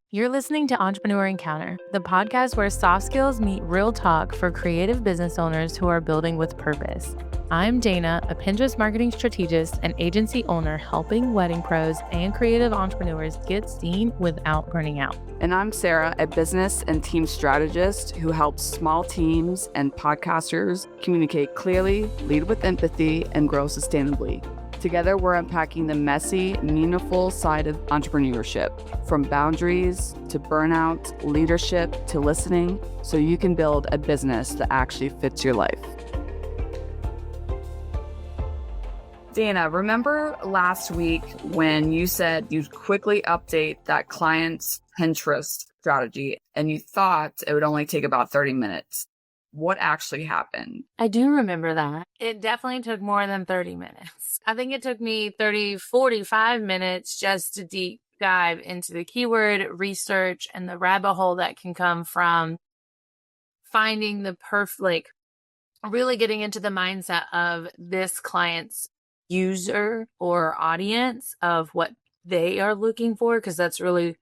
You're listening to Entrepreneur Encounter, the podcast where soft skills meet real talk for creative business owners who are building with purpose. I'm Dana, a Pinterest marketing strategist and agency owner helping wedding pros and creative entrepreneurs get seen without burning out. And I'm Sarah, a business and team strategist who helps small teams and podcasters communicate clearly, lead with empathy, and grow sustainably. Together, we're unpacking the messy, meaningful side of entrepreneurship, from boundaries to burnout, leadership to listening, so you can build a business that actually fits your life. Dana, remember last week when you said you'd quickly update that client's Pinterest strategy and you thought it would only take about 30 minutes? What actually happened? I do remember that. It definitely took more than 30 minutes. I think it took me 45 minutes just to deep dive into the keyword research and the rabbit hole that can come from finding the perfect, really getting into the mindset of this client's user or audience of what they are looking for. Because that's really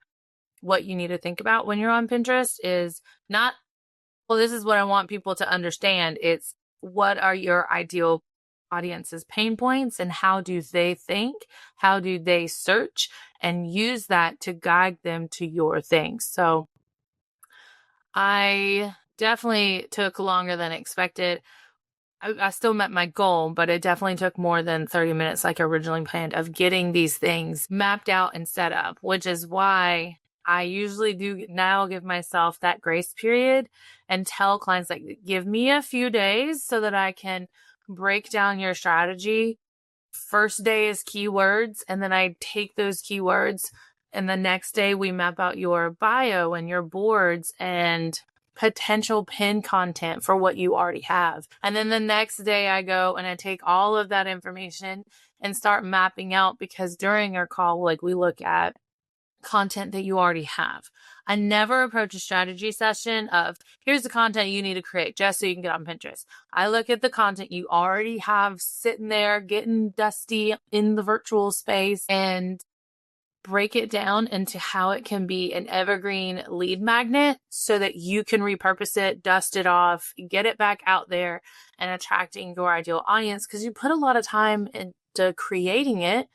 what you need to think about when you're on Pinterest is not, well, this is what I want people to understand. It's what are your ideal audience's pain points and how do they think? How do they search? And use that to guide them to your things. So I definitely took longer than expected. I still met my goal, but it definitely took more than 30 minutes like I originally planned of getting these things mapped out and set up, which is why I usually do now give myself that grace period and tell clients, like, give me a few days so that I can break down your strategy. First day is keywords, and then I take those keywords, and the next day we map out your bio and your boards and potential pin content for what you already have. And then the next day I go and I take all of that information and start mapping out, because during our call, like, we look at content that you already have. I never approach a strategy session of here's the content you need to create just so you can get on Pinterest. I look at the content you already have sitting there getting dusty in the virtual space and break it down into how it can be an evergreen lead magnet so that you can repurpose it, dust it off, get it back out there and attracting your ideal audience, because you put a lot of time into creating it.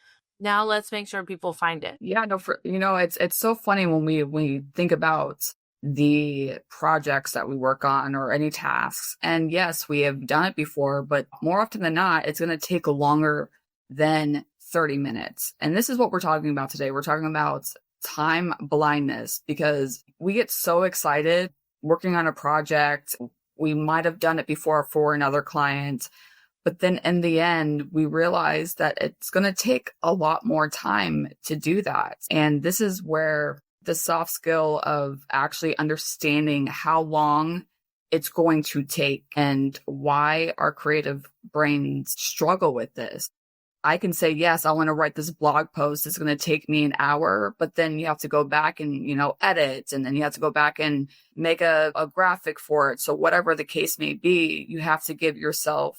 Now let's make sure people find it. Yeah, no, it's so funny when we think about the projects that we work on or any tasks. And yes, we have done it before, but more often than not, it's going to take longer than 30 minutes. And this is what we're talking about today. We're talking about time blindness, because we get so excited working on a project. We might have done it before for another client, but then in the end, we realize that it's going to take a lot more time to do that. And this is where the soft skill of actually understanding how long it's going to take and why our creative brains struggle with this. I can say, yes, I want to write this blog post. It's going to take me an hour, but then you have to go back and, edit. And then you have to go back and make a graphic for it. So whatever the case may be, you have to give yourself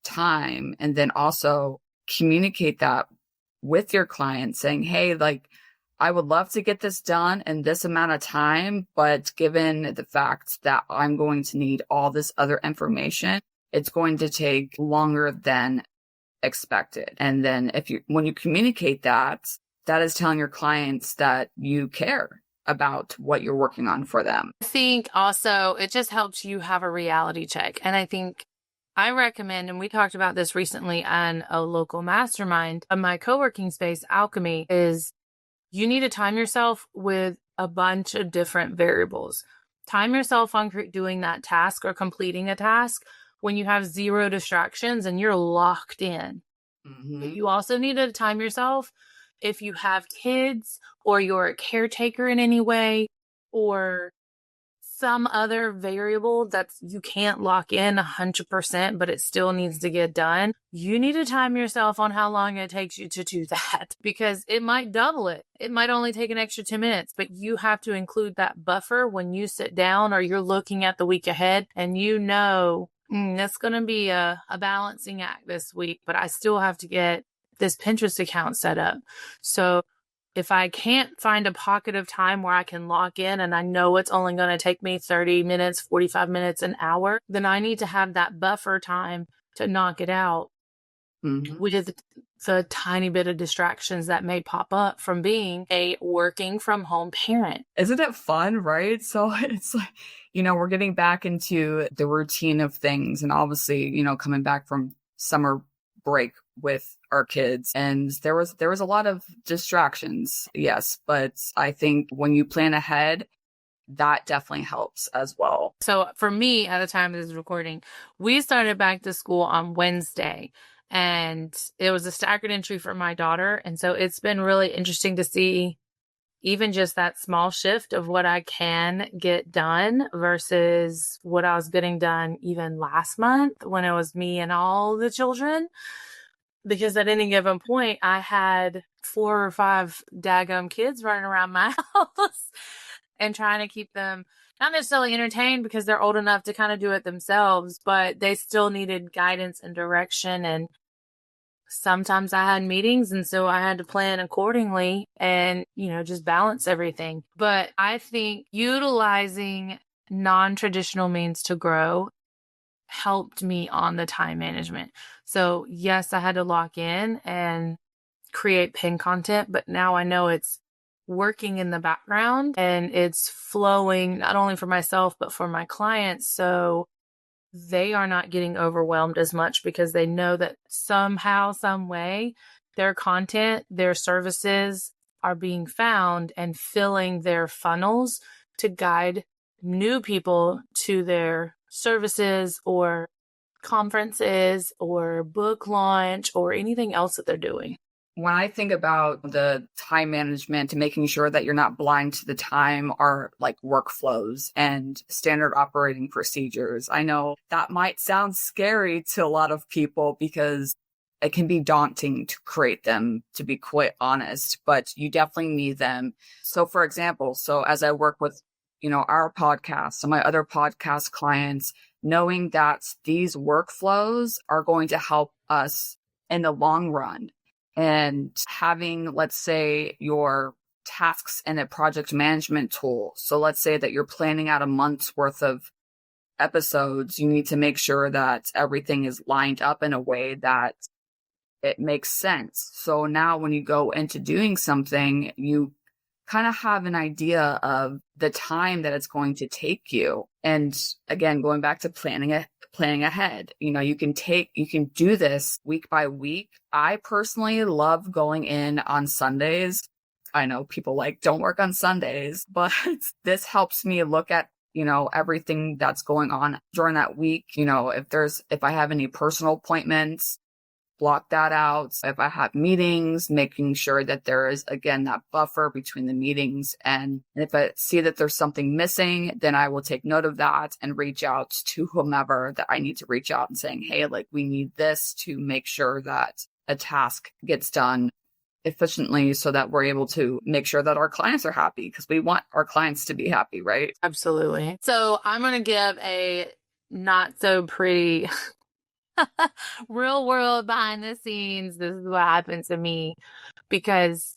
time and then also communicate that with your client saying, hey, like, I would love to get this done in this amount of time, but given the fact that I'm going to need all this other information, it's going to take longer than expected. And then when you communicate that, that is telling your clients that you care about what you're working on for them. I think also it just helps you have a reality check. And I think I recommend, and we talked about this recently on a local mastermind of my co-working space, Alchemy, is you need to time yourself with a bunch of different variables. Time yourself on doing that task or completing a task when you have zero distractions and you're locked in. Mm-hmm. You also need to time yourself if you have kids or you're a caretaker in any way or some other variable that you can't lock in 100%, but it still needs to get done. You need to time yourself on how long it takes you to do that, because it might double it. It might only take an extra 10 minutes, but you have to include that buffer when you sit down or you're looking at the week ahead and that's going to be a balancing act this week, but I still have to get this Pinterest account set up. So if I can't find a pocket of time where I can lock in and I know it's only going to take me 30 minutes, 45 minutes, an hour, then I need to have that buffer time to knock it out, which is the tiny bit of distractions that may pop up from being a working from home parent. Isn't it fun, right? So it's like, we're getting back into the routine of things, and obviously, coming back from summer break with our kids, and there was a lot of distractions, yes, but I think when you plan ahead, that definitely helps as well. So for me, at the time of this recording, we started back to school on Wednesday, and it was a staggered entry for my daughter. And so it's been really interesting to see even just that small shift of what I can get done versus what I was getting done even last month when it was me and all the children. Because at any given point, I had 4 or 5 daggum kids running around my house and trying to keep them not necessarily entertained because they're old enough to kind of do it themselves, but they still needed guidance and direction. And sometimes I had meetings, and so I had to plan accordingly and, just balance everything. But I think utilizing non-traditional means to grow helped me on the time management. So yes, I had to lock in and create pin content, but now I know it's working in the background and it's flowing not only for myself, but for my clients. So they are not getting overwhelmed as much because they know that somehow, some way, their content, their services are being found and filling their funnels to guide new people to their services or conferences or book launch or anything else that they're doing. When I think about the time management and making sure that you're not blind to the time are like workflows and standard operating procedures. I know that might sound scary to a lot of people because it can be daunting to create them, to be quite honest, but you definitely need them. So for example, as I work with, our podcast and my other podcast clients, knowing that these workflows are going to help us in the long run. And having, let's say, your tasks in a project management tool. So let's say that you're planning out a month's worth of episodes. You need to make sure that everything is lined up in a way that it makes sense. So now when you go into doing something, you kind of have an idea of the time that it's going to take you. And again, going back to planning ahead, you can do this week by week. I personally love going in on Sundays. I know people don't work on Sundays, but this helps me look at, everything that's going on during that week. If I have any personal appointments, block that out. If I have meetings, making sure that there is, again, that buffer between the meetings. And if I see that there's something missing, then I will take note of that and reach out to whomever that I need to reach out and saying, hey, we need this to make sure that a task gets done efficiently so that we're able to make sure that our clients are happy because we want our clients to be happy, right? Absolutely. So I'm going to give a not so pretty real world behind the scenes. This is what happened to me because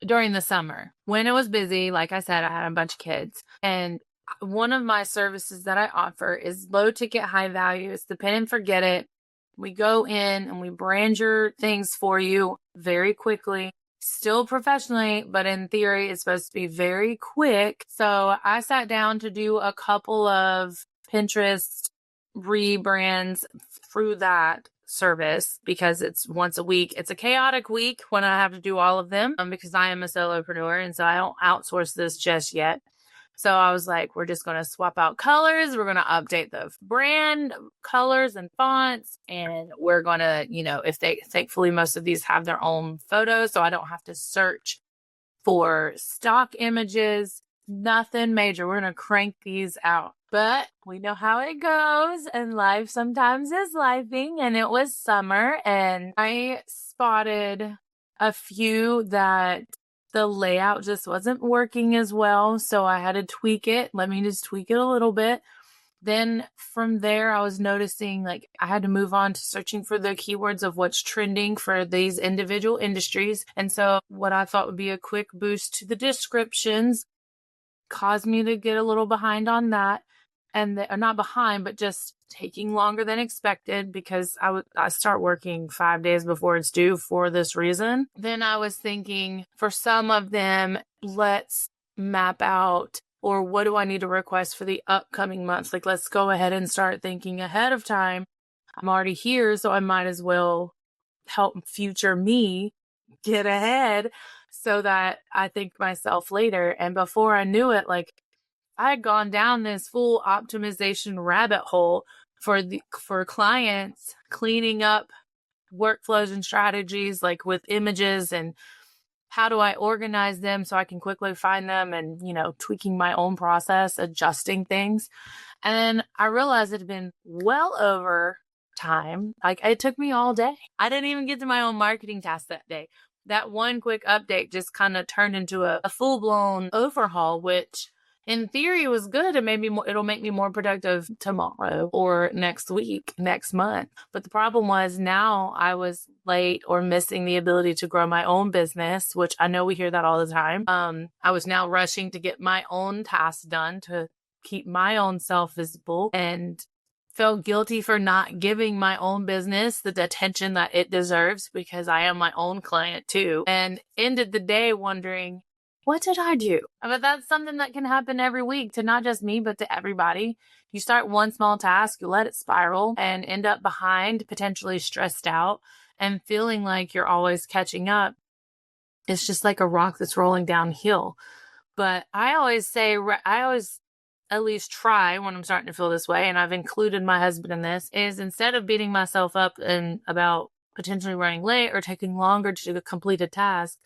during the summer when it was busy, like I said, I had a bunch of kids, and one of my services that I offer is low ticket, high value. It's the pin and forget it. We go in and we brand your things for you very quickly, still professionally, but in theory, it's supposed to be very quick. So I sat down to do a couple of Pinterest rebrands through that service because it's once a week. It's a chaotic week when I have to do all of them because I am a solopreneur, and so I don't outsource this just yet. So I was like, we're just going to swap out colors. We're going to update the brand colors and fonts. And we're going to, thankfully, most of these have their own photos. So I don't have to search for stock images, nothing major. We're going to crank these out. But we know how it goes, and life sometimes is lifing. And it was summer, and I spotted a few that the layout just wasn't working as well. So I had to tweak it. Let me just tweak it a little bit. Then from there, I was noticing like I had to move on to searching for the keywords of what's trending for these individual industries. And so what I thought would be a quick boost to the descriptions caused me to get a little behind on that. Or not behind, but just taking longer than expected because I start working 5 days before it's due for this reason. Then I was thinking for some of them, let's map out, or what do I need to request for the upcoming months? Like, let's go ahead and start thinking ahead of time. I'm already here, so I might as well help future me get ahead so that I think myself later. And before I knew it, like I had gone down this full optimization rabbit hole for clients, cleaning up workflows and strategies like with images and how do I organize them so I can quickly find them and, tweaking my own process, adjusting things. And then I realized it had been well over time. Like it took me all day. I didn't even get to my own marketing task that day. That one quick update just kind of turned into a full-blown overhaul, which in theory was good and maybe it'll make me more productive tomorrow or next week, next month. But the problem was now I was late or missing the ability to grow my own business, which I know we hear that all the time. I was now rushing to get my own tasks done to keep my own self visible and felt guilty for not giving my own business the attention that it deserves because I am my own client too. And ended the day wondering, what did I do? But that's something that can happen every week to not just me, but to everybody. You start one small task, you let it spiral and end up behind, potentially stressed out and feeling like you're always catching up. It's just like a rock that's rolling downhill. But I always at least try when I'm starting to feel this way, and I've included my husband in this, is instead of beating myself up and about potentially running late or taking longer to complete a task,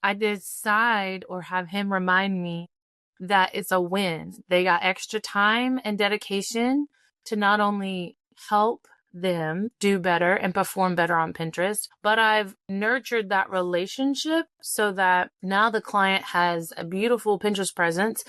I decide or have him remind me that it's a win. They got extra time and dedication to not only help them do better and perform better on Pinterest, but I've nurtured that relationship so that now the client has a beautiful Pinterest presence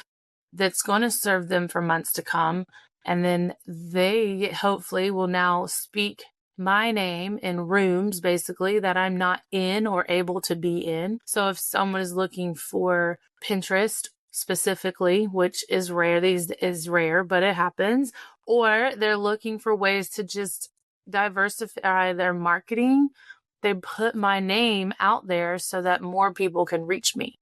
that's going to serve them for months to come. And then they hopefully will now speak my name in rooms basically that I'm not in or able to be in. So if someone is looking for Pinterest specifically, which is rare, but it happens, or they're looking for ways to just diversify their marketing, they put my name out there so that more people can reach me.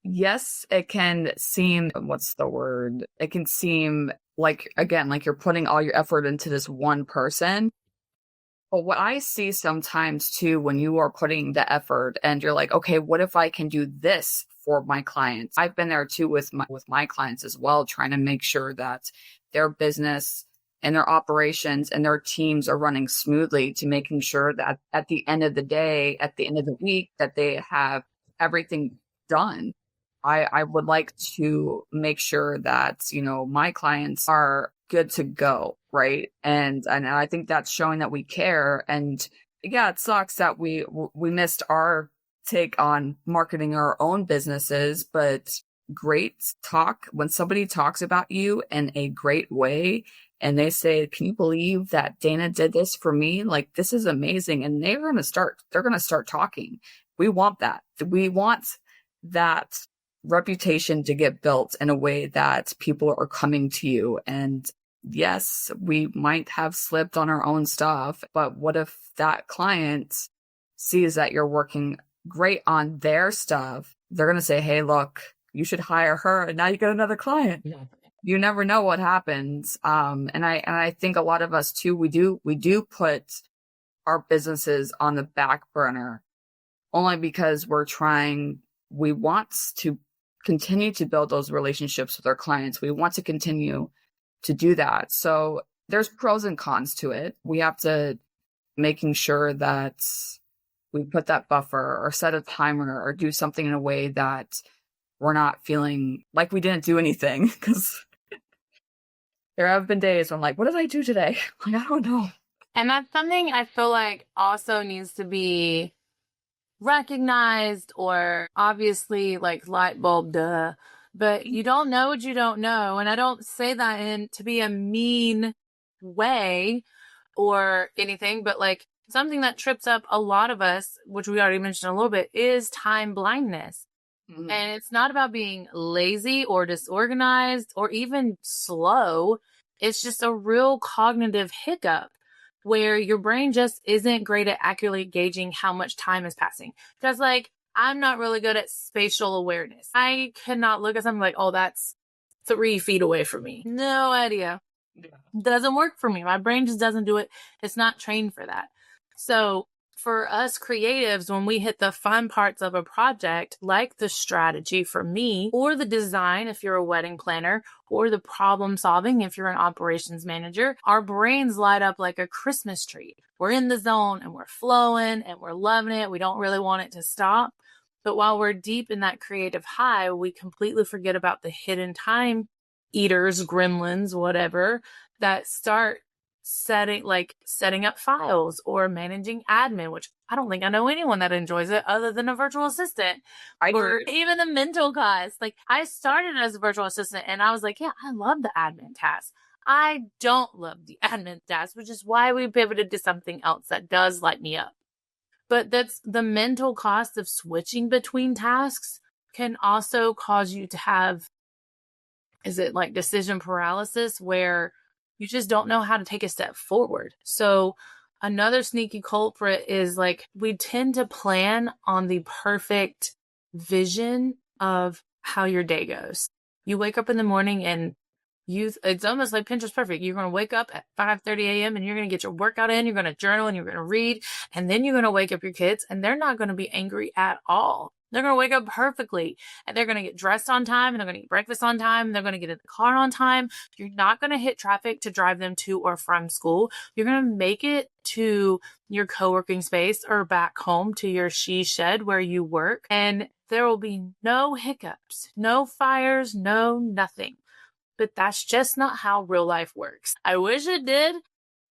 Yes, it can seem, what's the word? It can seem like, again, like you're putting all your effort into this one person. But what I see sometimes too, when you are putting the effort and you're like, okay, what if I can do this for my clients? I've been there too with my clients as well, trying to make sure that their business and their operations and their teams are running smoothly, to making sure that at the end of the day, at the end of the week, that they have everything done. I would like to make sure that, my clients are good to go, right? And I think that's showing that we care. And yeah, it sucks that we missed our take on marketing our own businesses, but great talk. When somebody talks about you in a great way and they say, can you believe that Dana did this for me? Like, this is amazing. And they're going to start talking. We want that. We want that reputation to get built in a way that people are coming to you. And yes, we might have slipped on our own stuff, but what if that client sees that you're working great on their stuff? They're going to say, hey, look, you should hire her. And now you get another client. Yeah. You never know what happens. And I think a lot of us too, we do put our businesses on the back burner only because we want to continue to build those relationships with our clients. We want to continue to do that. So there's pros and cons to it. We have to making sure that we put that buffer or set a timer or do something in a way that we're not feeling like we didn't do anything. Because there have been days when I'm like, what did I do today? Like, I don't know. And that's something I feel like also needs to be recognized, or obviously like light bulb, But you don't know what you don't know. And I don't say that in to be a mean way or anything, but like something that trips up a lot of us, which we already mentioned a little bit, is time blindness. Mhm. And it's not about being lazy or disorganized or even slow. It's just a real cognitive hiccup where your brain just isn't great at accurately gauging how much time is passing. Because, like, I'm not really good at spatial awareness. I cannot look at something like, oh, that's 3 feet away from me. No idea. Yeah. Doesn't work for me. My brain just doesn't do it. It's not trained for that. So for us creatives, when we hit the fun parts of a project, like the strategy for me, or the design if you're a wedding planner, or the problem solving if you're an operations manager, our brains light up like a Christmas tree. We're in the zone and we're flowing and we're loving it. We don't really want it to stop. But while we're deep in that creative high, we completely forget about the hidden time eaters, gremlins, whatever, that start setting up files or managing admin, which I don't think I know anyone that enjoys it other than a virtual assistant. I Or do. even the mental cost. Like I started as a virtual assistant and I was like, yeah, I love the admin tasks. I don't love the admin tasks, which is why we pivoted to something else that does light me up. But that's the mental cost of switching between tasks can also cause you to have, is it like decision paralysis where you just don't know how to take a step forward. So another sneaky culprit is like we tend to plan on the perfect vision of how your day goes. You wake up in the morning and it's almost like Pinterest perfect. You're going to wake up at 5:30 a.m. and you're going to get your workout in. You're going to journal and you're going to read. And then you're going to wake up your kids and they're not going to be angry at all. They're going to wake up perfectly and they're going to get dressed on time and they're going to eat breakfast on time. And they're going to get in the car on time. You're not going to hit traffic to drive them to or from school. You're going to make it to your co-working space or back home to your she shed where you work. And there will be no hiccups, no fires, no nothing. But that's just not how real life works. I wish it did.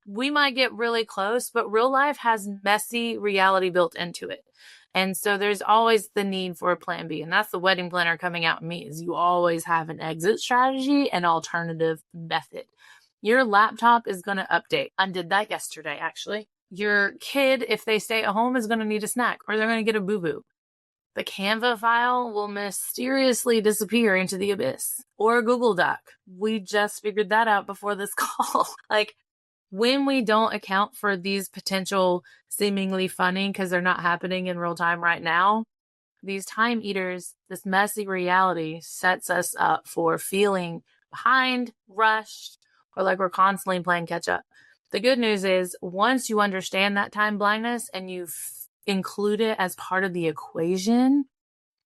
We might get really close, but real life has messy reality built into it. And so there's always the need for a plan B. And that's the wedding planner coming out in me is you always have an exit strategy and alternative method. Your laptop is going to update. I did that yesterday, actually. Your kid, if they stay at home, is going to need a snack or they're going to get a boo-boo. The Canva file will mysteriously disappear into the abyss or a Google Doc. We just figured that out before this call. Like when we don't account for these potential seemingly funny because they're not happening in real time right now, these time eaters, this messy reality sets us up for feeling behind, rushed, or like we're constantly playing catch up. The good news is once you understand that time blindness and you've include it as part of the equation,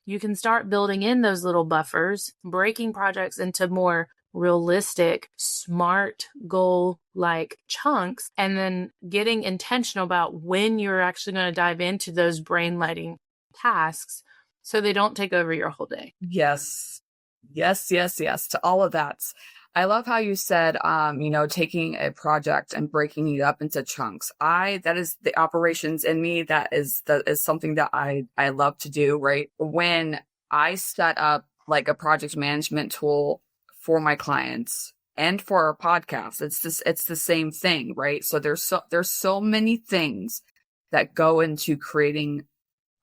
you can start building in those little buffers, breaking projects into more realistic, smart goal like chunks, and then getting intentional about when you're actually going to dive into those brain lighting tasks so they don't take over your whole day. Yes. Yes, yes, yes to all of that. I love how you said, taking a project and breaking it up into chunks. That is the operations in me. That is something that I love to do, right? When I set up like a project management tool for my clients and for our podcast, it's the same thing, right? So there's so many things that go into creating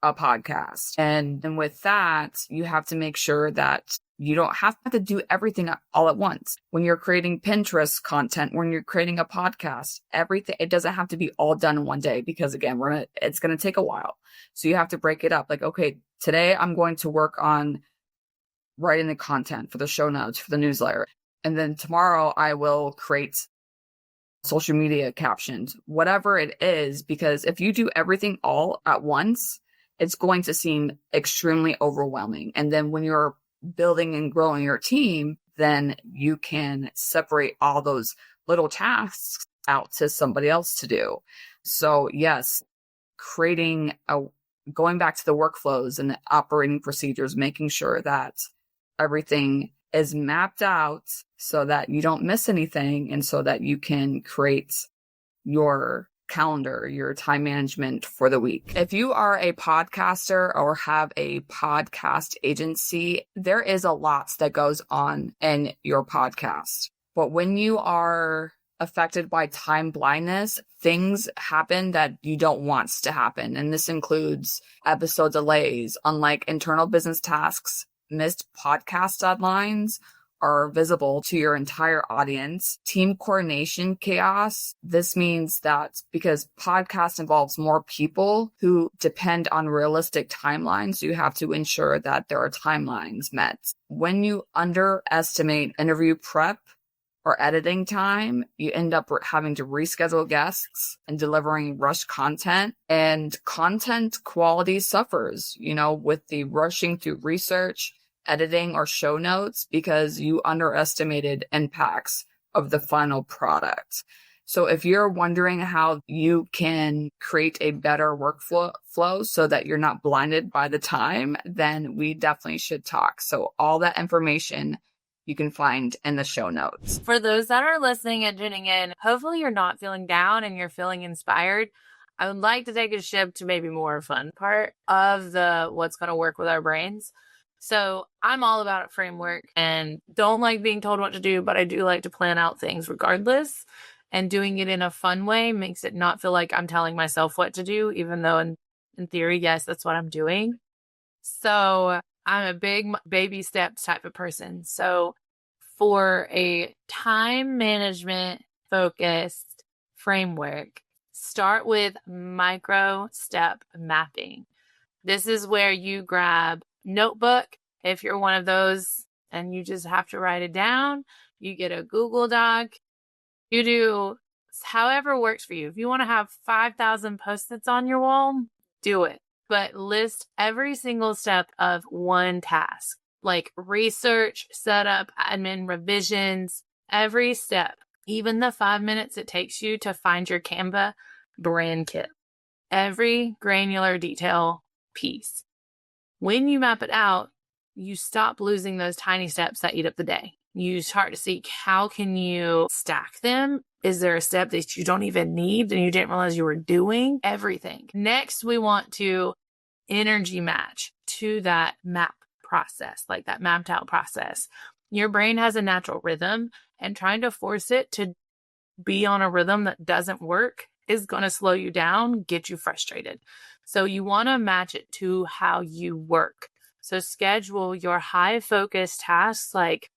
a podcast. And with that, you have to make sure that you don't have to do everything all at once. When you're creating Pinterest content, when you're creating a podcast, everything, it doesn't have to be all done in one day because again, it's going to take a while. So you have to break it up. Like, okay, today I'm going to work on writing the content for the show notes, for the newsletter. And then tomorrow I will create social media captions, whatever it is, because if you do everything all at once, it's going to seem extremely overwhelming. And then when you're building and growing your team, then you can separate all those little tasks out to somebody else to do. So yes, going back to the workflows and the operating procedures, making sure that everything is mapped out so that you don't miss anything and so that you can create your calendar, your time management for the week. If you are a podcaster or have a podcast agency, there is a lot that goes on in your podcast. But when you are affected by time blindness, things happen that you don't want to happen. And this includes episode delays, unlike internal business tasks, missed podcast deadlines are visible to your entire audience. Team coordination chaos. This means that because podcast involves more people who depend on realistic timelines, you have to ensure that there are timelines met. When you underestimate interview prep or editing time, you end up having to reschedule guests and delivering rushed content, and content quality suffers, with the rushing through research, editing, or show notes because you underestimated impacts of the final product. So if you're wondering how you can create a better workflow so that you're not blinded by the time, then we definitely should talk. So all that information you can find in the show notes. For those that are listening and tuning in, hopefully you're not feeling down and you're feeling inspired. I would like to take a shift to maybe more fun part of the what's going to work with our brains. So I'm all about a framework and don't like being told what to do, but I do like to plan out things regardless. And doing it in a fun way makes it not feel like I'm telling myself what to do, even though in theory, yes, that's what I'm doing. So I'm a big baby steps type of person. So for a time management focused framework, start with micro step mapping. This is where you grab notebook. If you're one of those and you just have to write it down, you get a Google Doc. You do however works for you. If you want to have 5,000 Post-its on your wall, do it. But list every single step of one task, like research, setup, admin, revisions, every step, even the 5 minutes it takes you to find your Canva brand kit, every granular detail piece. When you map it out, you stop losing those tiny steps that eat up the day. You start to see how can you stack them? Is there a step that you don't even need and you didn't realize you were doing? Everything. Next, we want to energy match to that map process, like that mapped out process. Your brain has a natural rhythm, and trying to force it to be on a rhythm that doesn't work is going to slow you down, get you frustrated. So you want to match it to how you work. So schedule your high focus tasks, like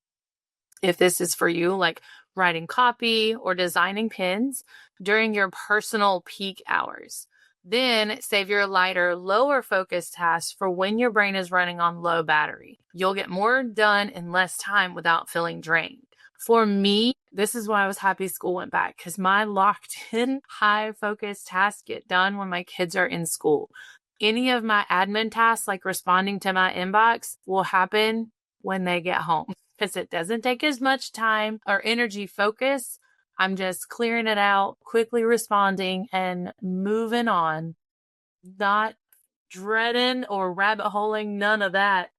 if this is for you, like writing copy or designing pins during your personal peak hours. Then save your lighter, lower focus tasks for when your brain is running on low battery. You'll get more done in less time without feeling drained. For me, this is why I was happy school went back, because my locked in high focus tasks get done when my kids are in school. Any of my admin tasks, like responding to my inbox, will happen when they get home, because it doesn't take as much time or energy focus. I'm just clearing it out, quickly responding and moving on, not dreading or rabbit holing, none of that.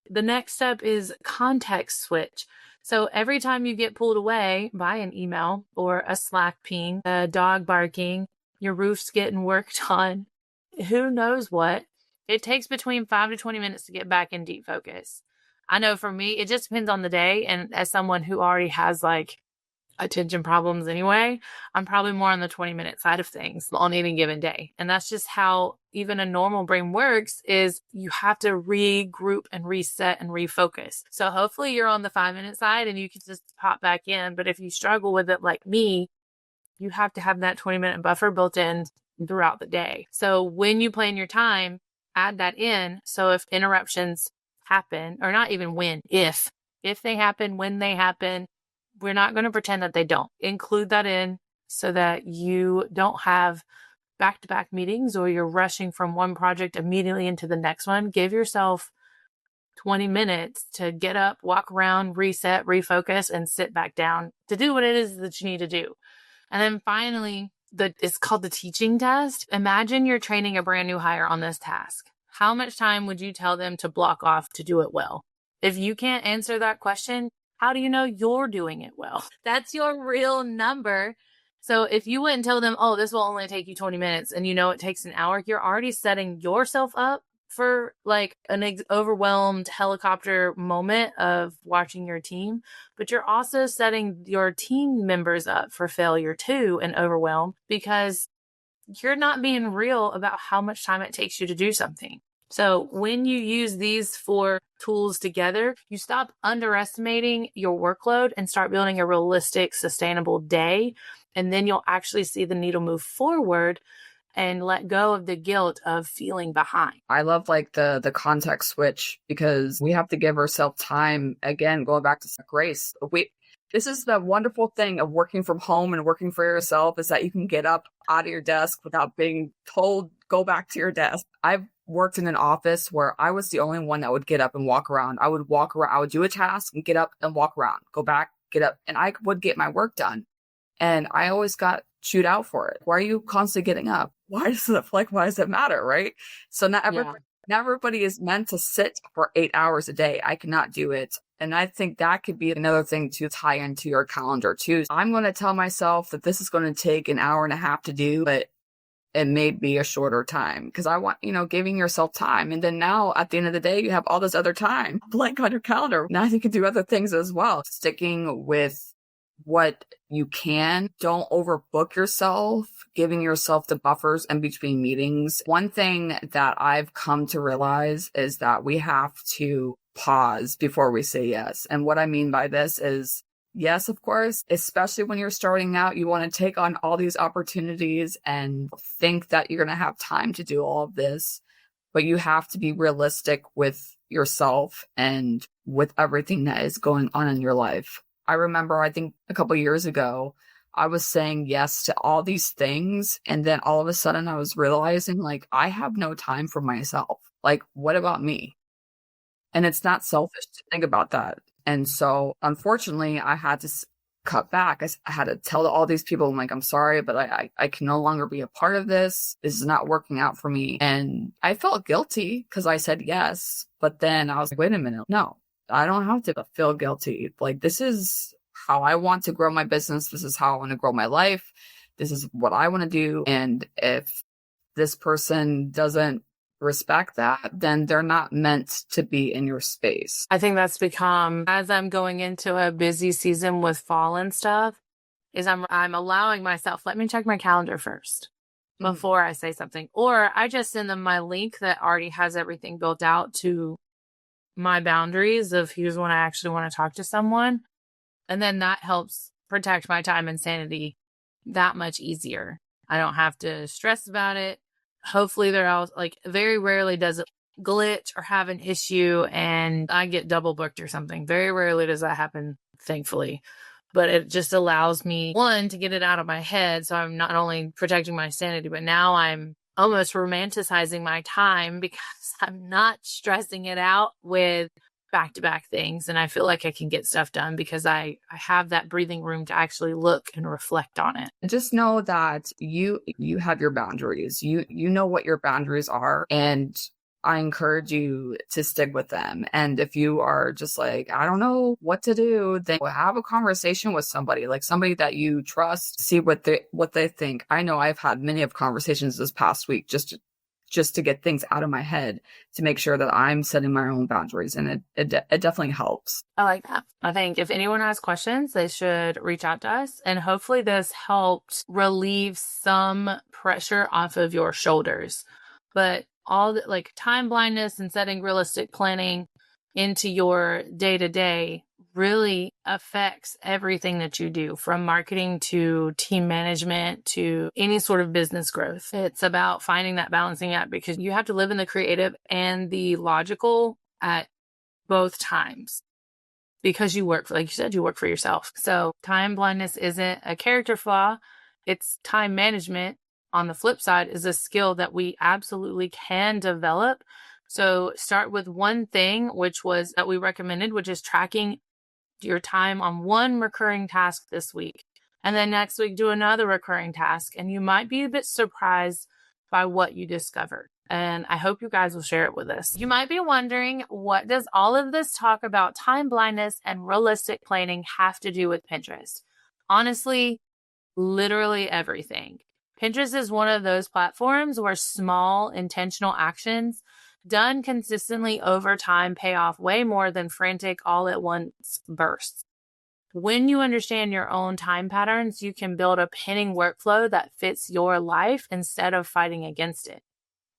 The next step is context switch. So every time you get pulled away by an email or a Slack ping, a dog barking, your roof's getting worked on, who knows what, it takes between 5 to 20 minutes to get back in deep focus. I know for me, it just depends on the day. And as someone who already has like attention problems anyway, I'm probably more on the 20-minute side of things on any given day. And that's just how even a normal brain works, is you have to regroup and reset and refocus. So hopefully you're on the 5-minute side and you can just pop back in. But if you struggle with it like me, you have to have that 20-minute buffer built in throughout the day. So when you plan your time, add that in. So if interruptions happen, or not even when, if they happen, when they happen, we're not going to pretend that they don't. Include that in so that you don't have back-to-back meetings or you're rushing from one project immediately into the next one. Give yourself 20 minutes to get up, walk around, reset, refocus, and sit back down to do what it is that you need to do. And then finally, it's called the teaching test. Imagine you're training a brand new hire on this task. How much time would you tell them to block off to do it well? If you can't answer that question, how do you know you're doing it well? That's your real number. So if you wouldn't tell them, oh, this will only take you 20 minutes and you know it takes an hour, you're already setting yourself up for like an overwhelmed helicopter moment of watching your team, but you're also setting your team members up for failure too and overwhelm because you're not being real about how much time it takes you to do something. So when you use these four tools together, you stop underestimating your workload and start building a realistic, sustainable day. And then you'll actually see the needle move forward and let go of the guilt of feeling behind. I love like the context switch because we have to give ourselves time. Again, going back to grace. This is the wonderful thing of working from home and working for yourself is that you can get up out of your desk without being told, go back to your desk. I've worked in an office where I was the only one that would get up and walk around. I would walk around. I would do a task and get up and walk around, go back, get up, and I would get my work done. And I always got chewed out for it. Why are you constantly getting up? Why does it matter, right? So not everybody is meant to sit for 8 hours a day. I cannot do it. And I think that could be another thing to tie into your calendar too. I'm going to tell myself that this is going to take an hour and a half to do, but it may be a shorter time because I want, giving yourself time. And then now at the end of the day, you have all this other time blank on your calendar. Now you can do other things as well. Sticking with what you can. Don't overbook yourself, giving yourself the buffers in between meetings. One thing that I've come to realize is that we have to pause before we say yes. And what I mean by this is, yes, of course, especially when you're starting out, you want to take on all these opportunities and think that you're going to have time to do all of this. But you have to be realistic with yourself and with everything that is going on in your life. I remember, I think a couple of years ago, I was saying yes to all these things. And then all of a sudden I was realizing like, I have no time for myself. Like, what about me? And it's not selfish to think about that. And so unfortunately I had to cut back. I had to tell all these people, I'm like, I'm sorry, but I can no longer be a part of this. This is not working out for me. And I felt guilty because I said yes. But then I was like, wait a minute. No, I don't have to feel guilty. Like, this is how I want to grow my business. This is how I want to grow my life. This is what I want to do. And if this person doesn't respect that, then they're not meant to be in your space. I think that's become, as I'm going into a busy season with fall and stuff, is I'm allowing myself, let me check my calendar first before I say something. Or I just send them my link that already has everything built out to my boundaries of here's when I actually want to talk to someone. And then that helps protect my time and sanity that much easier. I don't have to stress about it. Hopefully they're all like, very rarely does it glitch or have an issue and I get double booked or something. Very rarely does that happen, thankfully. But it just allows me, one, to get it out of my head. So I'm not only protecting my sanity, but now I'm almost romanticizing my time because I'm not stressing it out with back-to-back things. And I feel like I can get stuff done because I have that breathing room to actually look and reflect on it. Just know that you have your boundaries. You know what your boundaries are. And I encourage you to stick with them. And if you are just like, I don't know what to do, then have a conversation with somebody, like somebody that you trust, see what they think. I know I've had many of conversations this past week just to get things out of my head to make sure that I'm setting my own boundaries. And it definitely helps. I like that. I think if anyone has questions, they should reach out to us. And hopefully this helped relieve some pressure off of your shoulders. But all the, like, time blindness and setting realistic planning into your day-to-day really affects everything that you do, from marketing to team management to any sort of business growth. It's about finding that balancing act because you have to live in the creative and the logical at both times because you work for, like you said, you work for yourself. So time blindness isn't a character flaw. It's time management. On the flip side is a skill that we absolutely can develop. So start with one thing, which was that we recommended, which is tracking your time on one recurring task this week. And then next week, do another recurring task. And you might be a bit surprised by what you discovered. And I hope you guys will share it with us. You might be wondering, what does all of this talk about time blindness and realistic planning have to do with Pinterest? Honestly, literally everything. Pinterest is one of those platforms where small, intentional actions done consistently over time pay off way more than frantic all at once bursts. When you understand your own time patterns, you can build a pinning workflow that fits your life instead of fighting against it.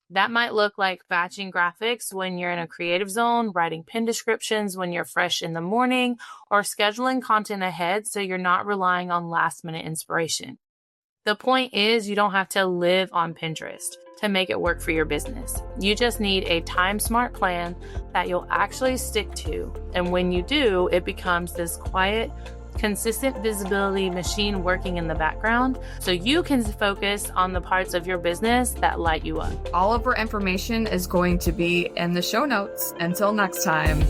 That might look like batching graphics when you're in a creative zone, writing pin descriptions when you're fresh in the morning, or scheduling content ahead so you're not relying on last-minute inspiration. The point is, you don't have to live on Pinterest to make it work for your business. You just need a time-smart plan that you'll actually stick to. And when you do, it becomes this quiet, consistent visibility machine working in the background so you can focus on the parts of your business that light you up. All of our information is going to be in the show notes. Until next time.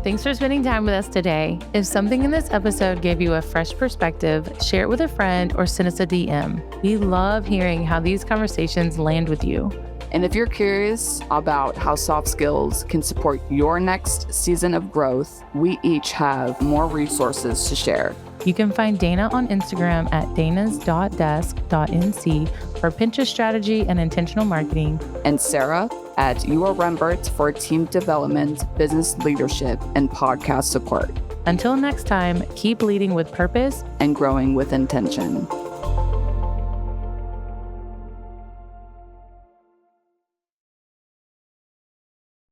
Thanks for spending time with us today. If something in this episode gave you a fresh perspective, share it with a friend or send us a DM. We love hearing how these conversations land with you. And if you're curious about how soft skills can support your next season of growth, we each have more resources to share. You can find Dana on Instagram at danas.desk.nc for Pinterest strategy and intentional marketing. And Sarah at URembert for team development, business leadership, and podcast support. Until next time, keep leading with purpose and growing with intention.